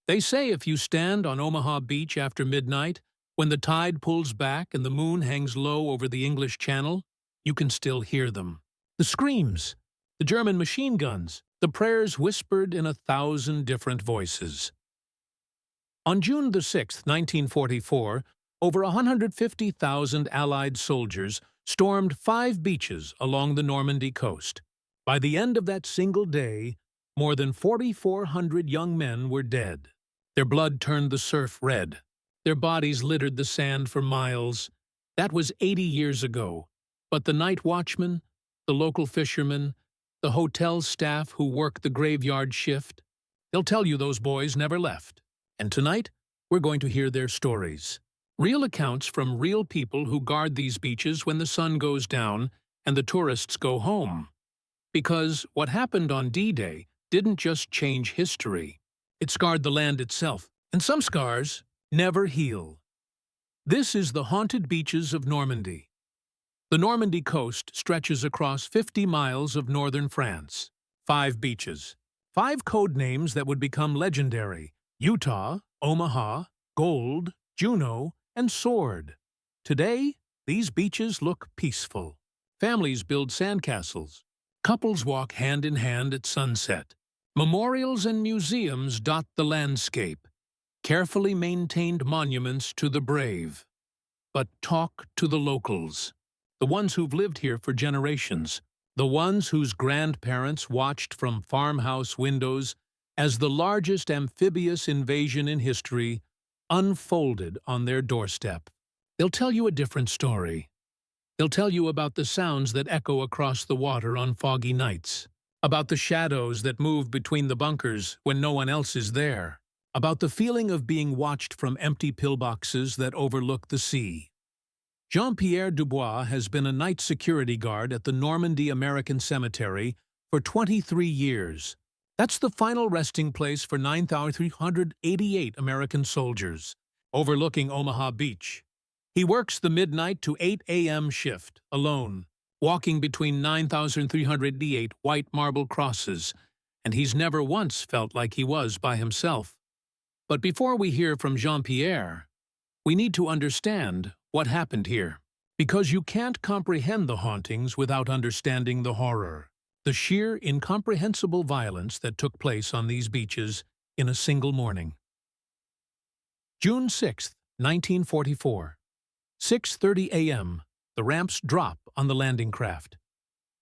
They say if you stand on Omaha Beach after midnight, when the tide pulls back and the moon hangs low over the English Channel, you can still hear them. The screams, the German machine guns, the prayers whispered in 1,000 different voices. On June the 6th, 1944, over 150,000 Allied soldiers stormed 5 beaches along the Normandy coast. By the end of that single day, more than 4,400 young men were dead. Their blood turned the surf red. Their bodies littered the sand for miles. That was 80 years ago. But the night watchmen, the local fishermen, the hotel staff who worked the graveyard shift, they'll tell you those boys never left. And tonight, we're going to hear their stories. Real accounts from real people who guard these beaches when the sun goes down and the tourists go home. Because what happened on D-Day didn't just change history. It scarred the land itself, and some scars never heal. This is the haunted beaches of Normandy. The Normandy coast stretches across 50 miles of northern France. 5 beaches. 5 code names that would become legendary: Utah, Omaha, Gold, Juno, and Sword. Today, these beaches look peaceful. Families build sandcastles. Couples walk hand in hand at sunset. Memorials and museums dot the landscape. Carefully maintained monuments to the brave. But talk to the locals. The ones who've lived here for generations. The ones whose grandparents watched from farmhouse windows as the largest amphibious invasion in history unfolded on their doorstep. They'll tell you a different story. They'll tell you about the sounds that echo across the water on foggy nights, about the shadows that move between the bunkers when no one else is there, about the feeling of being watched from empty pillboxes that overlook the sea. Jean-Pierre Dubois has been a night security guard at the Normandy American Cemetery for 23 years. That's the final resting place for 9,388 American soldiers, overlooking Omaha Beach. He works the midnight to 8 a.m. shift, alone, walking between 9,388 white marble crosses, and he's never once felt like he was by himself. But before we hear from Jean-Pierre, we need to understand what happened here. Because you can't comprehend the hauntings without understanding the horror, the sheer, incomprehensible violence that took place on these beaches in a single morning. June 6, 1944. 6:30 a.m., the ramps drop on the landing craft.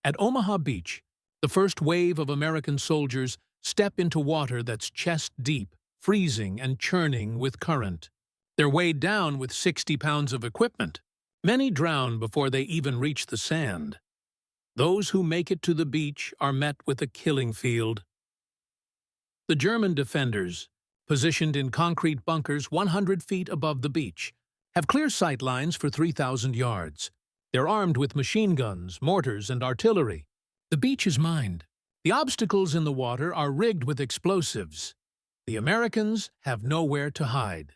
At Omaha Beach, the first wave of American soldiers step into water that's chest-deep, freezing and churning with current. They're weighed down with 60 pounds of equipment. Many drown before they even reach the sand. Those who make it to the beach are met with a killing field. The German defenders, positioned in concrete bunkers 100 feet above the beach, have clear sight lines for 3,000 yards. They're armed with machine guns, mortars, and artillery. The beach is mined. The obstacles in the water are rigged with explosives. The Americans have nowhere to hide.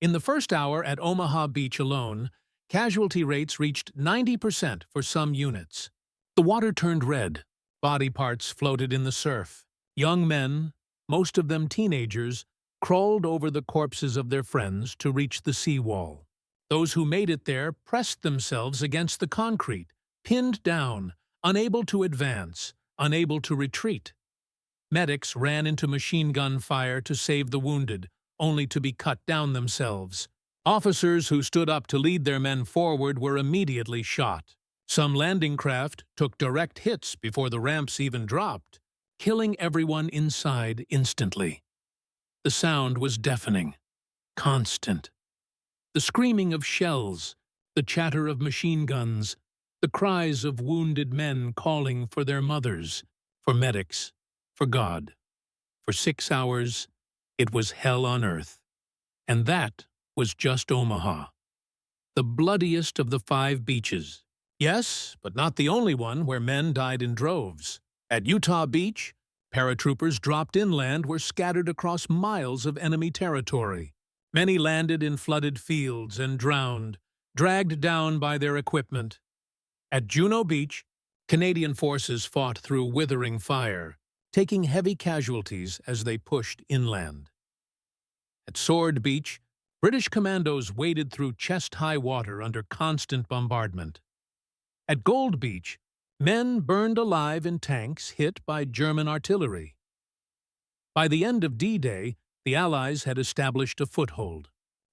In the first hour at Omaha Beach alone, casualty rates reached 90% for some units. The water turned red. Body parts floated in the surf. Young men, most of them teenagers, crawled over the corpses of their friends to reach the seawall. Those who made it there pressed themselves against the concrete, pinned down, unable to advance, unable to retreat. Medics ran into machine gun fire to save the wounded, only to be cut down themselves. Officers who stood up to lead their men forward were immediately shot. Some landing craft took direct hits before the ramps even dropped, killing everyone inside instantly. The sound was deafening, constant. The screaming of shells, the chatter of machine guns, the cries of wounded men calling for their mothers, for medics, for God. For 6 hours, it was hell on earth. And that was just Omaha, the bloodiest of the 5 beaches. Yes, but not the only one where men died in droves. At Utah Beach, paratroopers dropped inland were scattered across miles of enemy territory. Many landed in flooded fields and drowned, dragged down by their equipment. At Juno Beach, Canadian forces fought through withering fire, taking heavy casualties as they pushed inland. At Sword Beach, British commandos waded through chest-high water under constant bombardment. At Gold Beach, men burned alive in tanks hit by German artillery. By the end of D-Day, the Allies had established a foothold.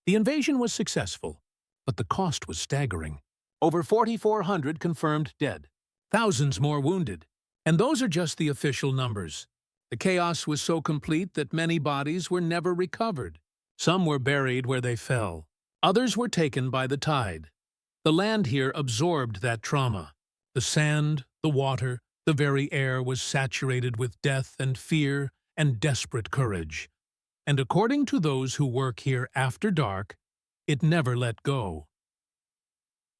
The invasion was successful, but the cost was staggering. Over 4,400 confirmed dead, thousands more wounded. And those are just the official numbers. The chaos was so complete that many bodies were never recovered. Some were buried where they fell. Others were taken by the tide. The land here absorbed that trauma. The sand, the water, the very air was saturated with death and fear and desperate courage. And according to those who work here after dark, it never let go.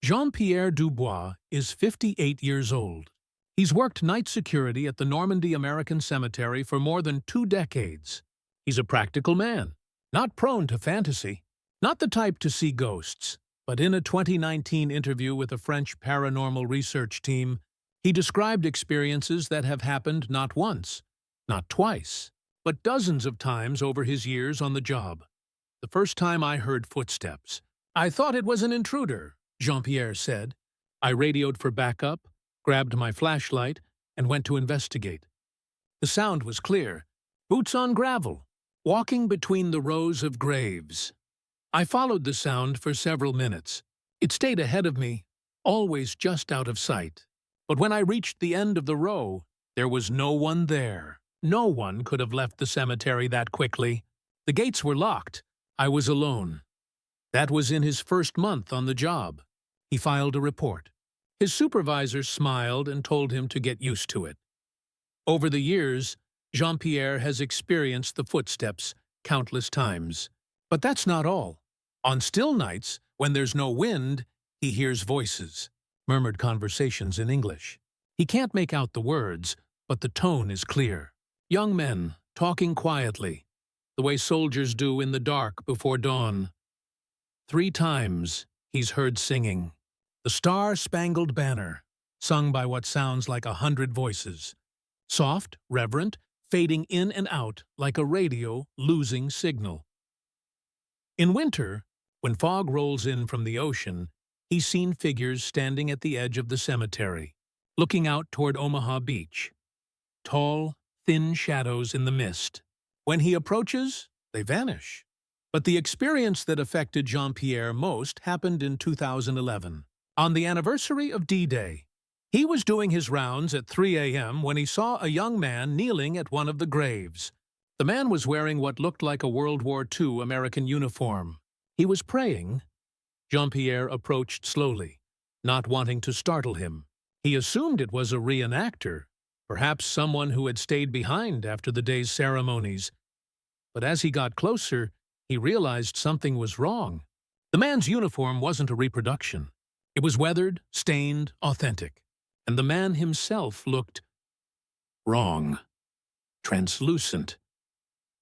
Jean-Pierre Dubois is 58 years old. He's worked night security at the Normandy American Cemetery for more than 2 decades. He's a practical man, not prone to fantasy, not the type to see ghosts. But in a 2019 interview with a French paranormal research team, he described experiences that have happened not once, not twice, but dozens of times over his years on the job. The first time I heard footsteps, I thought it was an intruder, Jean-Pierre said. I radioed for backup, grabbed my flashlight, and went to investigate. The sound was clear, boots on gravel, walking between the rows of graves. I followed the sound for several minutes. It stayed ahead of me, always just out of sight. But when I reached the end of the row, there was no one there. No one could have left the cemetery that quickly. The gates were locked. I was alone. That was in his first month on the job. He filed a report. His supervisor smiled and told him to get used to it. Over the years, Jean-Pierre has experienced the footsteps countless times. But that's not all. On still nights, when there's no wind, he hears voices, murmured conversations in English. He can't make out the words, but the tone is clear. Young men, talking quietly, the way soldiers do in the dark before dawn. 3 times, he's heard singing. The Star-Spangled Banner, sung by what sounds like 100 voices. Soft, reverent, fading in and out like a radio losing signal. In winter, when fog rolls in from the ocean, he's seen figures standing at the edge of the cemetery, looking out toward Omaha Beach. Tall, thin shadows in the mist. When he approaches, they vanish. But the experience that affected Jean-Pierre most happened in 2011, on the anniversary of D-Day. He was doing his rounds at 3 a.m. when he saw a young man kneeling at one of the graves. The man was wearing what looked like a World War II American uniform. He was praying. Jean-Pierre approached slowly, not wanting to startle him. He assumed it was a reenactor, perhaps someone who had stayed behind after the day's ceremonies. But as he got closer, he realized something was wrong. The man's uniform wasn't a reproduction. It was weathered, stained, authentic. And the man himself looked wrong, translucent,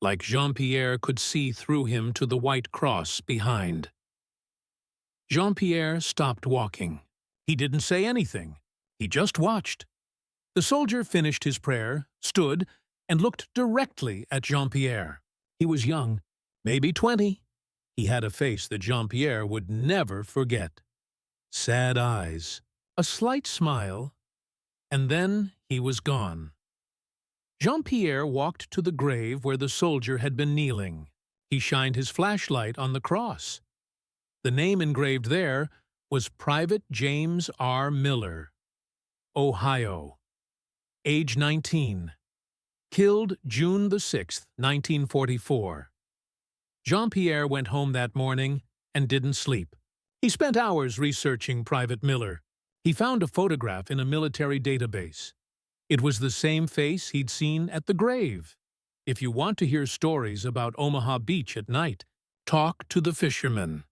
like Jean-Pierre could see through him to the white cross behind. Jean-Pierre stopped walking. He didn't say anything. He just watched. The soldier finished his prayer, stood, and looked directly at Jean-Pierre. He was young, maybe 20. He had a face that Jean-Pierre would never forget. Sad eyes, a slight smile, and then he was gone. Jean-Pierre walked to the grave where the soldier had been kneeling. He shined his flashlight on the cross. The name engraved there was Private James R. Miller, Ohio. Age 19. Killed June the 6th, 1944. Jean-Pierre went home that morning and didn't sleep. He spent hours researching Private Miller. He found a photograph in a military database. It was the same face he'd seen at the grave. If you want to hear stories about Omaha Beach at night, talk to the fishermen.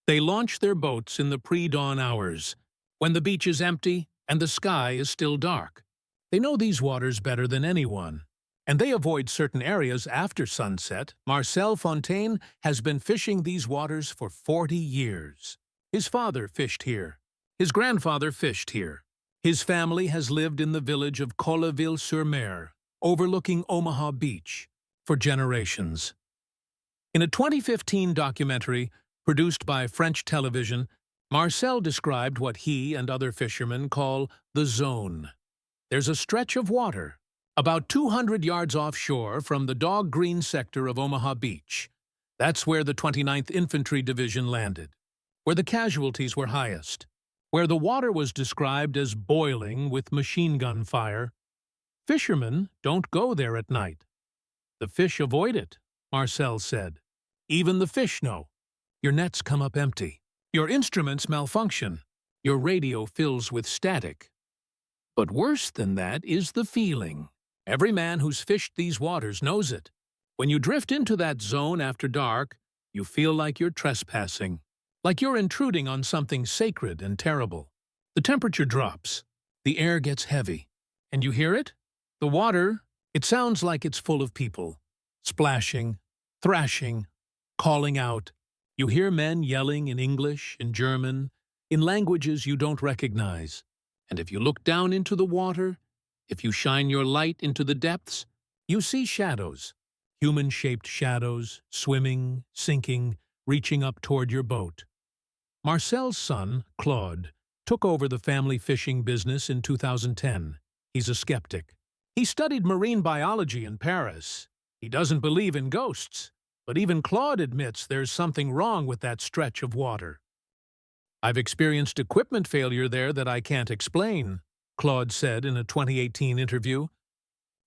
They launch their boats in the pre-dawn hours, when the beach is empty and the sky is still dark. They know these waters better than anyone, and they avoid certain areas after sunset. Marcel Fontaine has been fishing these waters for 40 years. His father fished here. His grandfather fished here. His family has lived in the village of Colleville-sur-Mer, overlooking Omaha Beach, for generations. In a 2015 documentary produced by French television, Marcel described what he and other fishermen call the zone. There's a stretch of water, about 200 yards offshore from the dog green sector of Omaha Beach. That's where the 29th Infantry Division landed, where the casualties were highest, where the water was described as boiling with machine gun fire. Fishermen don't go there at night. The fish avoid it, Marcel said. Even the fish know. Your nets come up empty. Your instruments malfunction. Your radio fills with static. But worse than that is the feeling. Every man who's fished these waters knows it. When you drift into that zone after dark, you feel like you're trespassing, like you're intruding on something sacred and terrible. The temperature drops, the air gets heavy, and you hear it? The water, it sounds like it's full of people, splashing, thrashing, calling out. You hear men yelling in English, in German, in languages you don't recognize. And if you look down into the water, if you shine your light into the depths, you see shadows, human-shaped shadows, swimming, sinking, reaching up toward your boat. Marcel's son, Claude, took over the family fishing business in 2010. He's a skeptic. He studied marine biology in Paris. He doesn't believe in ghosts, but even Claude admits there's something wrong with that stretch of water. I've experienced equipment failure there that I can't explain, Claude said in a 2018 interview.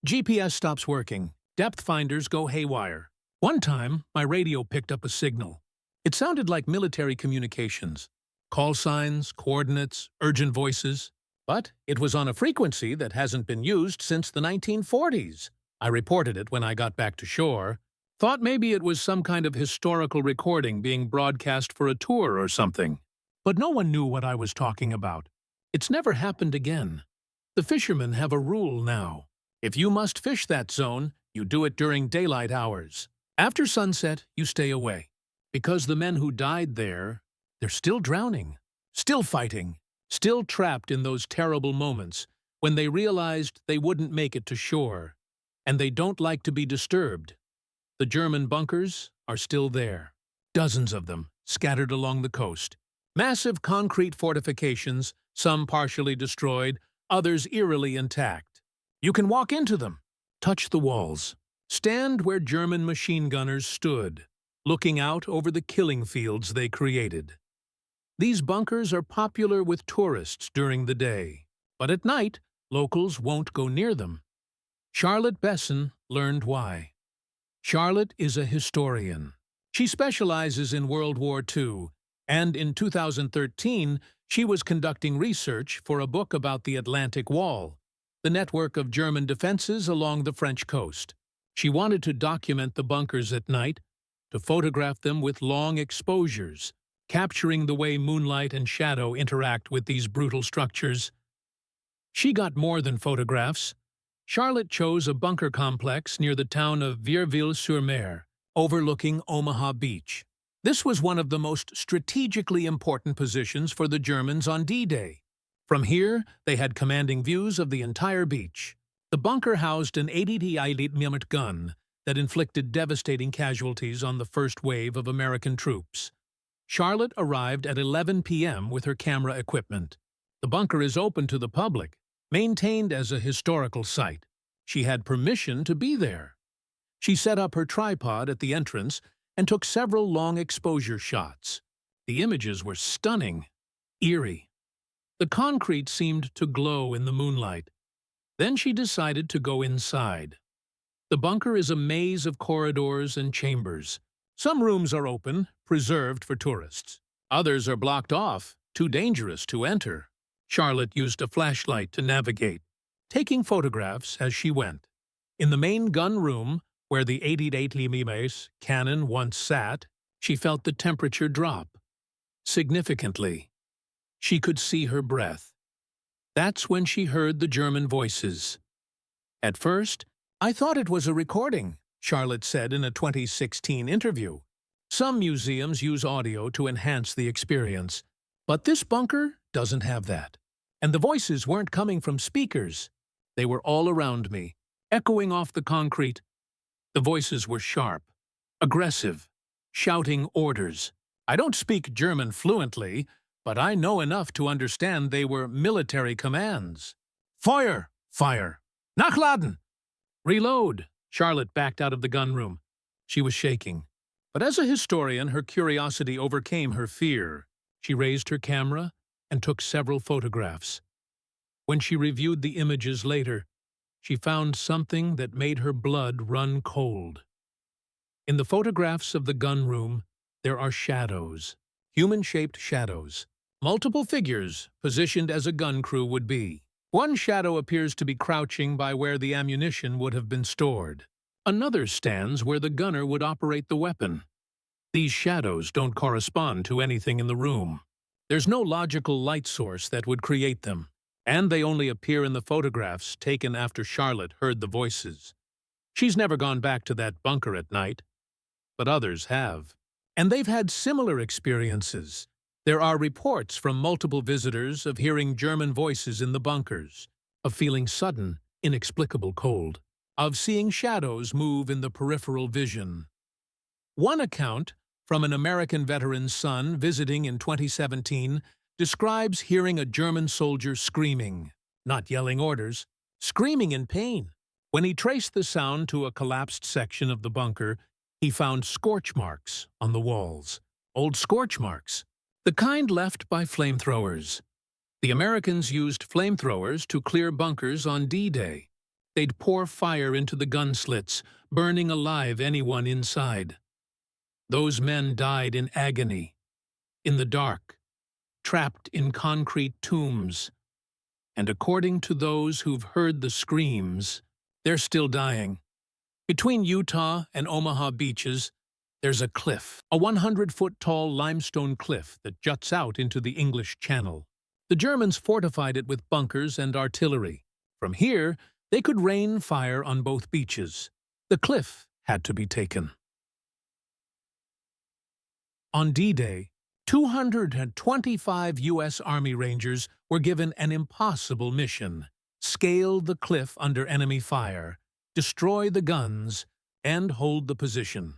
GPS stops working. Depth finders go haywire. One time, my radio picked up a signal. It sounded like military communications. Call signs, coordinates, urgent voices. But it was on a frequency that hasn't been used since the 1940s. I reported it when I got back to shore. Thought maybe it was some kind of historical recording being broadcast for a tour or something. But no one knew what I was talking about. It's never happened again. The fishermen have a rule now. If you must fish that zone, you do it during daylight hours. After sunset, you stay away. Because the men who died there, they're still drowning, still fighting, still trapped in those terrible moments when they realized they wouldn't make it to shore, and they don't like to be disturbed. The German bunkers are still there, dozens of them scattered along the coast. Massive concrete fortifications, some partially destroyed, others eerily intact. You can walk into them, touch the walls, stand where German machine gunners stood, looking out over the killing fields they created. These bunkers are popular with tourists during the day, but at night, locals won't go near them. Charlotte Besson learned why. Charlotte is a historian. She specializes in World War II, and in 2013, she was conducting research for a book about the Atlantic Wall, the network of German defenses along the French coast. She wanted to document the bunkers at night, to photograph them with long exposures, capturing the way moonlight and shadow interact with these brutal structures. She got more than photographs. Charlotte chose a bunker complex near the town of Vierville-sur-Mer, overlooking Omaha Beach. This was one of the most strategically important positions for the Germans on D-Day. From here, they had commanding views of the entire beach. The bunker housed an 80mm gun that inflicted devastating casualties on the first wave of American troops. Charlotte arrived at 11 p.m. with her camera equipment. The bunker is open to the public, maintained as a historical site. She had permission to be there. She set up her tripod at the entrance and took several long exposure shots. The images were stunning, eerie. The concrete seemed to glow in the moonlight. Then she decided to go inside. The bunker is a maze of corridors and chambers. Some rooms are open, preserved for tourists. Others are blocked off, too dangerous to enter. Charlotte used a flashlight to navigate, taking photographs as she went. In the main gun room, where the 88mm cannon once sat, she felt the temperature drop. Significantly. She could see her breath. That's when she heard the German voices. At first, I thought it was a recording, Charlotte said in a 2016 interview. Some museums use audio to enhance the experience, but this bunker doesn't have that. And the voices weren't coming from speakers. They were all around me, echoing off the concrete. The voices were sharp, aggressive, shouting orders. I don't speak German fluently, but I know enough to understand they were military commands. Feuer! Fire! Nachladen! Reload! Charlotte backed out of the gun room. She was shaking. But as a historian, her curiosity overcame her fear. She raised her camera and took several photographs. When she reviewed the images later, she found something that made her blood run cold. In the photographs of the gun room, there are shadows, human-shaped shadows, multiple figures positioned as a gun crew would be. One shadow appears to be crouching by where the ammunition would have been stored. Another stands where the gunner would operate the weapon. These shadows don't correspond to anything in the room. There's no logical light source that would create them, and they only appear in the photographs taken after Charlotte heard the voices. She's never gone back to that bunker at night, but others have. And they've had similar experiences. There are reports from multiple visitors of hearing German voices in the bunkers, of feeling sudden, inexplicable cold, of seeing shadows move in the peripheral vision. One account, from an American veteran's son visiting in 2017, describes hearing a German soldier screaming, not yelling orders, screaming in pain. When he traced the sound to a collapsed section of the bunker, he found scorch marks on the walls. Old scorch marks. The kind left by flamethrowers. The Americans used flamethrowers to clear bunkers on D-Day. They'd pour fire into the gun slits, burning alive anyone inside. Those men died in agony, in the dark, trapped in concrete tombs. And according to those who've heard the screams, they're still dying. Between Utah and Omaha beaches, there's a cliff, a 100-foot-tall limestone cliff that juts out into the English Channel. The Germans fortified it with bunkers and artillery. From here, they could rain fire on both beaches. The cliff had to be taken. On D-Day, 225 U.S. Army Rangers were given an impossible mission: scale the cliff under enemy fire, destroy the guns, and hold the position.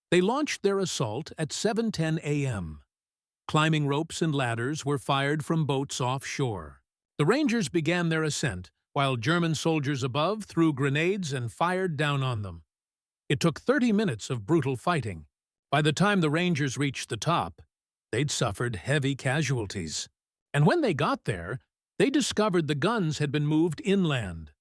They launched their assault at 7:10 a.m. Climbing ropes and ladders were fired from boats offshore. The Rangers began their ascent, while German soldiers above threw grenades and fired down on them. It took 30 minutes of brutal fighting. By the time the Rangers reached the top, they'd suffered heavy casualties. And when they got there, they discovered the guns had been moved inland.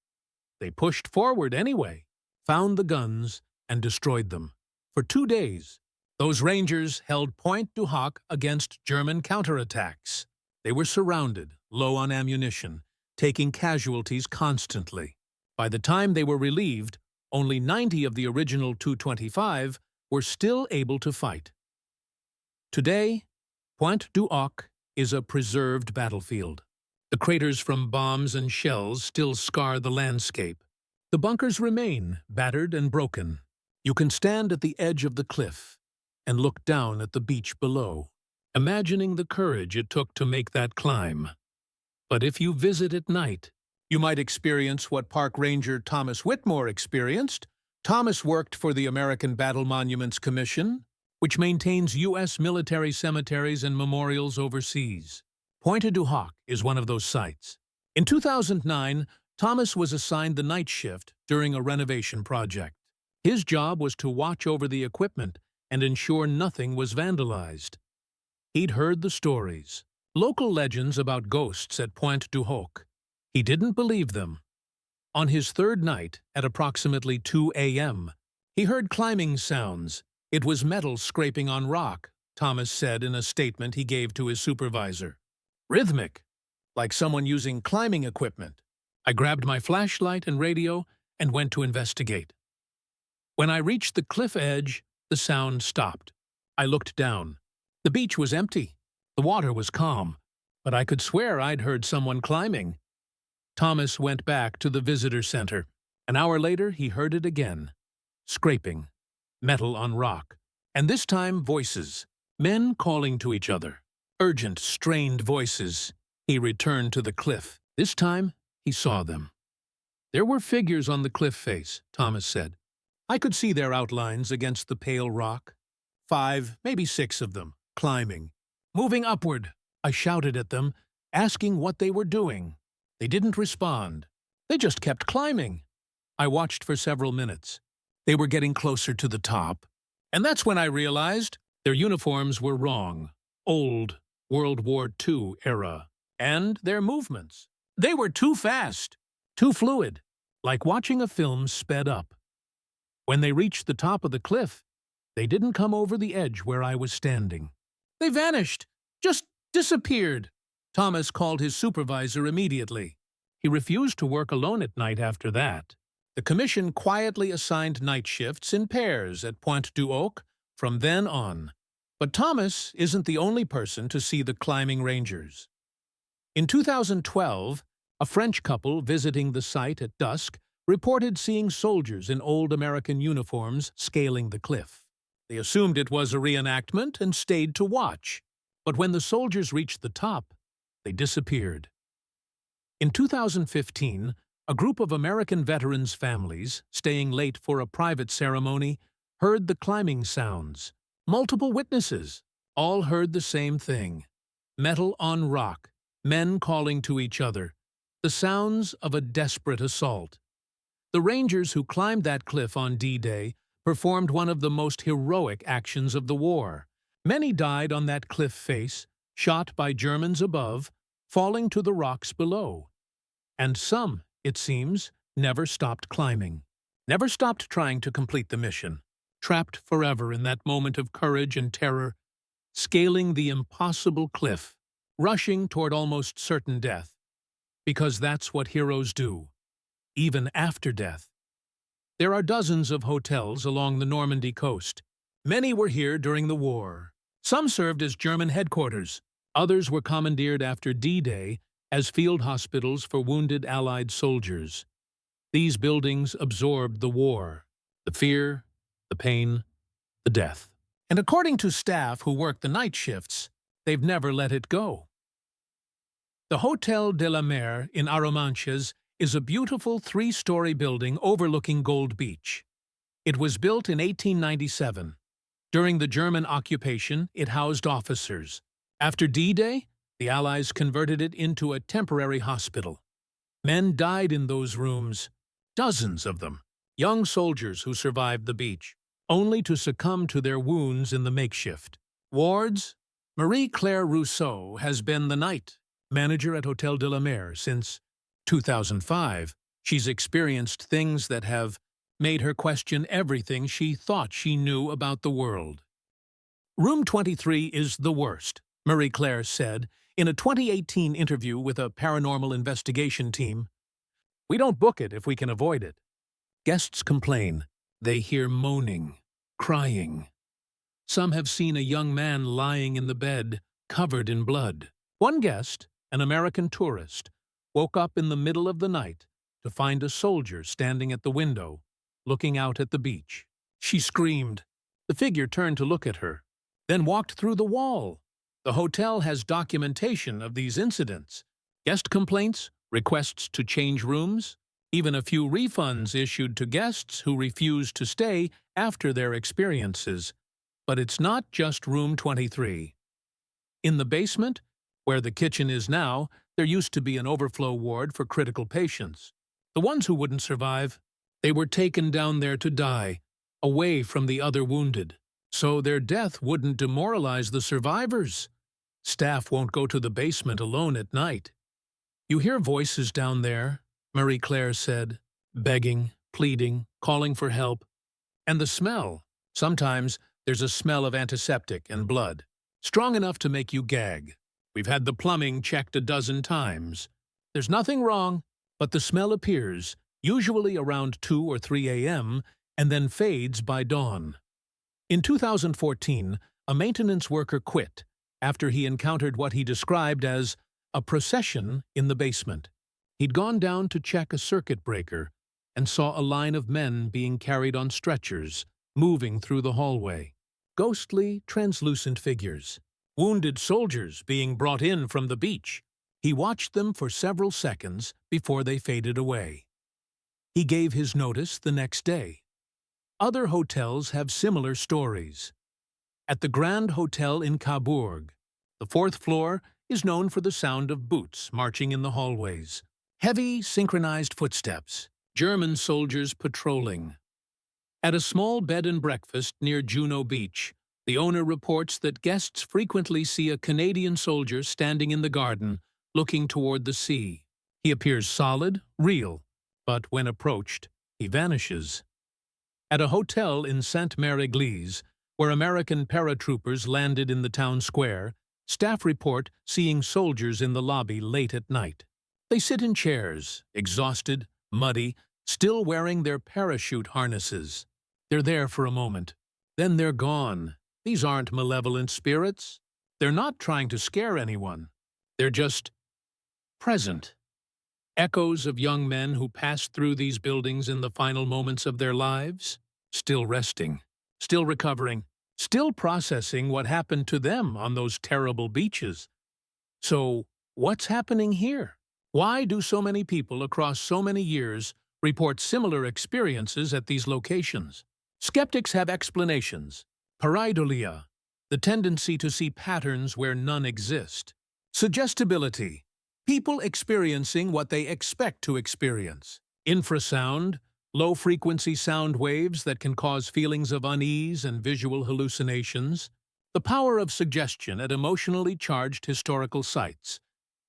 They pushed forward anyway, found the guns, and destroyed them. For 2 days, those Rangers held Pointe du Hoc against German counterattacks. They were surrounded, low on ammunition, taking casualties constantly. By the time they were relieved, only 90 of the original 225 were still able to fight. Today, Pointe du Hoc is a preserved battlefield. The craters from bombs and shells still scar the landscape. The bunkers remain, battered and broken. You can stand at the edge of the cliff and look down at the beach below, imagining the courage it took to make that climb. But if you visit at night, you might experience what Park Ranger Thomas Whitmore experienced. Thomas worked for the American Battle Monuments Commission, which maintains U.S. military cemeteries and memorials overseas. Pointe du Hoc is one of those sites. In 2009, Thomas was assigned the night shift during a renovation project. His job was to watch over the equipment and ensure nothing was vandalized. He'd heard the stories, local legends about ghosts at Pointe du Hoc. He didn't believe them. On his third night, at approximately 2 a.m., he heard climbing sounds. It was metal scraping on rock, Thomas said in a statement he gave to his supervisor. Rhythmic, like someone using climbing equipment. I grabbed my flashlight and radio and went to investigate. When I reached the cliff edge, the sound stopped. I looked down. The beach was empty. The water was calm, but I could swear I'd heard someone climbing. Thomas went back to the visitor center. An hour later, he heard it again. Scraping, metal on rock, and this time voices, men calling to each other. Urgent, strained voices. He returned to the cliff. This time, he saw them. There were figures on the cliff face, Thomas said. I could see their outlines against the pale rock. 5, maybe 6 of them, climbing. Moving upward, I shouted at them, asking what they were doing. They didn't respond. They just kept climbing. I watched for several minutes. They were getting closer to the top. And that's when I realized their uniforms were wrong. Old World War II era. And their movements. They were too fast, too fluid, like watching a film sped up. When they reached the top of the cliff, they didn't come over the edge where I was standing. They vanished, just disappeared. Thomas called his supervisor immediately. He refused to work alone at night after that. The commission quietly assigned night shifts in pairs at Pointe du Hoc from then on. But Thomas isn't the only person to see the climbing rangers. In 2012, a French couple visiting the site at dusk reported seeing soldiers in old American uniforms scaling the cliff. They assumed it was a reenactment and stayed to watch. But when the soldiers reached the top, they disappeared. In 2015, a group of American veterans' families, staying late for a private ceremony, heard the climbing sounds. Multiple witnesses all heard the same thing. Metal on rock, men calling to each other, the sounds of a desperate assault. The Rangers who climbed that cliff on D-Day performed one of the most heroic actions of the war. Many died on that cliff face, shot by Germans above, falling to the rocks below. And some, it seems, never stopped climbing, never stopped trying to complete the mission, trapped forever in that moment of courage and terror, scaling the impossible cliff, rushing toward almost certain death, because that's what heroes do, even after death. There are dozens of hotels along the Normandy coast. Many were here during the war. Some served as German headquarters. Others were commandeered after D-Day as field hospitals for wounded Allied soldiers. These buildings absorbed the war, the fear, the pain, the death. And according to staff who work the night shifts, they've never let it go. The Hotel de la Mer in Arromanches is a beautiful 3-story building overlooking Gold Beach. It was built in 1897. During the German occupation, it housed officers. After D-Day, the Allies converted it into a temporary hospital. Men died in those rooms, dozens of them, young soldiers who survived the beach, only to succumb to their wounds in the makeshift wards. Marie-Claire Rousseau has been the night manager at Hotel de la Mer since 2005. She's experienced things that have made her question everything she thought she knew about the world. Room 23 is the worst, Marie-Claire said in a 2018 interview with a paranormal investigation team. We don't book it if we can avoid it. Guests complain. They hear moaning, crying. Some have seen a young man lying in the bed, covered in blood. One guest, an American tourist, woke up in the middle of the night to find a soldier standing at the window, looking out at the beach. She screamed. The figure turned to look at her, then walked through the wall. The hotel has documentation of these incidents. Guest complaints, requests to change rooms, even a few refunds issued to guests who refused to stay after their experiences. But it's not just room 23. In the basement, where the kitchen is now, there used to be an overflow ward for critical patients. The ones who wouldn't survive, they were taken down there to die, away from the other wounded. So their death wouldn't demoralize the survivors. Staff won't go to the basement alone at night. You hear voices down there, Marie-Claire said, begging, pleading, calling for help. And the smell. Sometimes there's a smell of antiseptic and blood, strong enough to make you gag. We've had the plumbing checked a dozen times. There's nothing wrong, but the smell appears, usually around 2 or 3 a.m., and then fades by dawn. In 2014, a maintenance worker quit after he encountered what he described as a procession in the basement. He'd gone down to check a circuit breaker and saw a line of men being carried on stretchers, moving through the hallway. Ghostly, translucent figures. Wounded soldiers being brought in from the beach. He watched them for several seconds before they faded away. He gave his notice the next day. Other hotels have similar stories. at the Grand Hotel in Cabourg. The fourth floor is known for the sound of boots marching in the hallways. Heavy, synchronized footsteps. German soldiers patrolling. At a small bed and breakfast near Juno Beach, the owner reports that guests frequently see a Canadian soldier standing in the garden, looking toward the sea. He appears solid, real, but when approached, he vanishes. At a hotel in Sainte-Mère-Église, where American paratroopers landed in the town square, staff report seeing soldiers in the lobby late at night. They sit in chairs, exhausted, muddy, still wearing their parachute harnesses. They're there for a moment. Then they're gone. These aren't malevolent spirits. They're not trying to scare anyone. They're just present. Echoes of young men who passed through these buildings in the final moments of their lives, still resting, still recovering, still processing what happened to them on those terrible beaches. So, what's happening here? Why do so many people across so many years report similar experiences at these locations? Skeptics have explanations. Pareidolia, the tendency to see patterns where none exist. Suggestibility, people experiencing what they expect to experience. Infrasound, low-frequency sound waves that can cause feelings of unease and visual hallucinations. The power of suggestion at emotionally charged historical sites.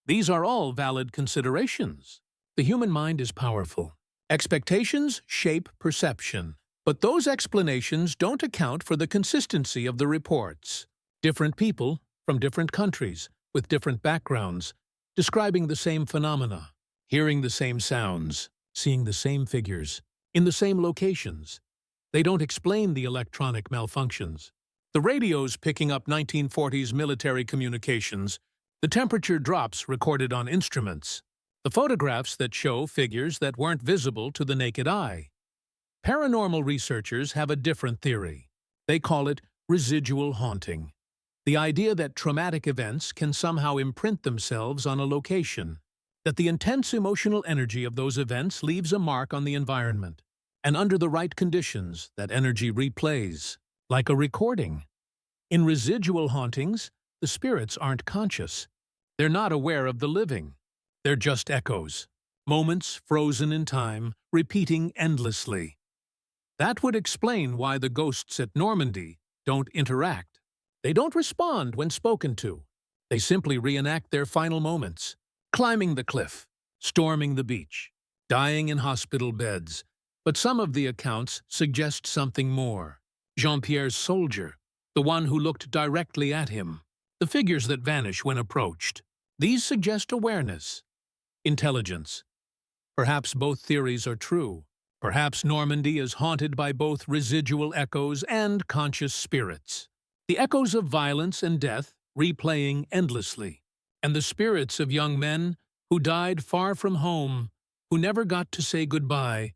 These are all valid considerations. The human mind is powerful. Expectations shape perception. But those explanations don't account for the consistency of the reports. Different people, from different countries, with different backgrounds, describing the same phenomena, hearing the same sounds, seeing the same figures, in the same locations. They don't explain the electronic malfunctions. The radios picking up 1940s military communications, the temperature drops recorded on instruments, the photographs that show figures that weren't visible to the naked eye. Paranormal researchers have a different theory. They call it residual haunting. The idea that traumatic events can somehow imprint themselves on a location, that the intense emotional energy of those events leaves a mark on the environment, and under the right conditions, that energy replays, like a recording. In residual hauntings, the spirits aren't conscious. They're not aware of the living. They're just echoes, moments frozen in time, repeating endlessly. That would explain why the ghosts at Normandy don't interact. They don't respond when spoken to. They simply reenact their final moments, climbing the cliff, storming the beach, dying in hospital beds. But some of the accounts suggest something more. Jean-Pierre's soldier, the one who looked directly at him, the figures that vanish when approached. These suggest awareness, intelligence. Perhaps both theories are true. Perhaps Normandy is haunted by both residual echoes and conscious spirits. The echoes of violence and death replaying endlessly, and the spirits of young men who died far from home, who never got to say goodbye,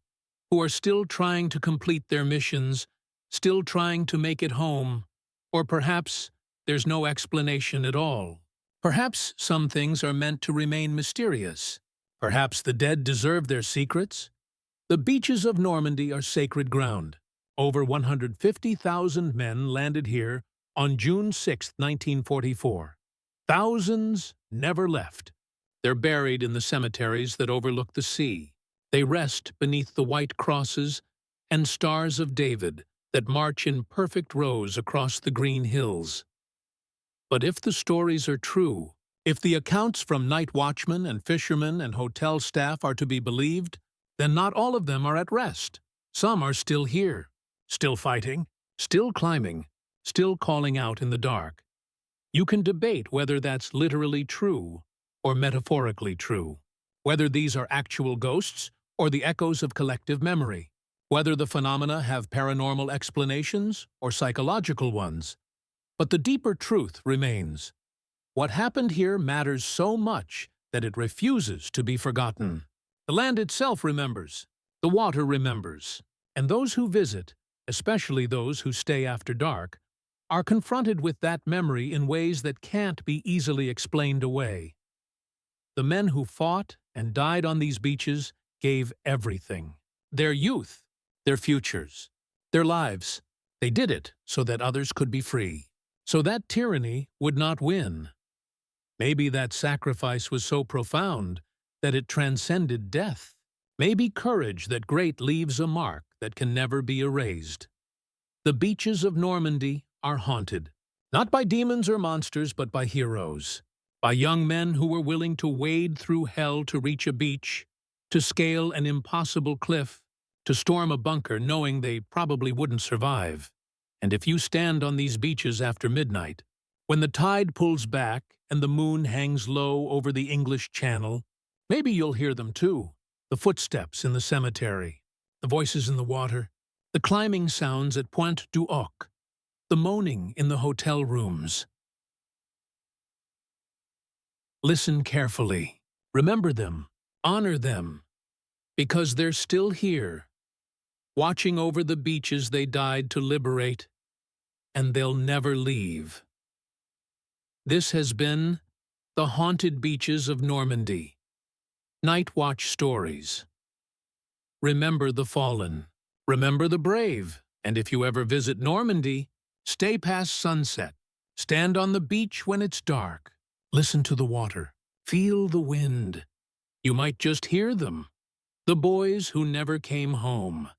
who are still trying to complete their missions, still trying to make it home. Or perhaps there's no explanation at all. Perhaps some things are meant to remain mysterious. Perhaps the dead deserve their secrets. The beaches of Normandy are sacred ground. Over 150,000 men landed here on June 6, 1944. Thousands never left. They're buried in the cemeteries that overlook the sea. They rest beneath the white crosses and stars of David that march in perfect rows across the green hills. But if the stories are true, if the accounts from night watchmen and fishermen and hotel staff are to be believed, then not all of them are at rest. Some are still here, still fighting, still climbing, still calling out in the dark. You can debate whether that's literally true or metaphorically true, whether these are actual ghosts or the echoes of collective memory, whether the phenomena have paranormal explanations or psychological ones. But the deeper truth remains. What happened here matters so much that it refuses to be forgotten. The land itself remembers, the water remembers, and those who visit, especially those who stay after dark, are confronted with that memory in ways that can't be easily explained away. The men who fought and died on these beaches gave everything. Their youth, their futures, their lives. They did it so that others could be free. so that tyranny would not win. Maybe that sacrifice was so profound that it transcended death. Maybe courage that great leaves a mark that can never be erased. The beaches of Normandy are haunted, not by demons or monsters, but by heroes, by young men who were willing to wade through hell to reach a beach, to scale an impossible cliff, to storm a bunker knowing they probably wouldn't survive. And if you stand on these beaches after midnight, when the tide pulls back and the moon hangs low over the English Channel, maybe you'll hear them too. The footsteps in the cemetery, the voices in the water, the climbing sounds at Pointe du Hoc, the moaning in the hotel rooms. Listen carefully. Remember them. Honor them. Because they're still here, watching over the beaches they died to liberate, and they'll never leave. This has been The Haunted Beaches of Normandy. Night Watch Stories. Remember the fallen. Remember the brave. And if you ever visit Normandy, stay past sunset. Stand on the beach when it's dark. Listen to the water. Feel the wind. You might just hear them. The boys who never came home.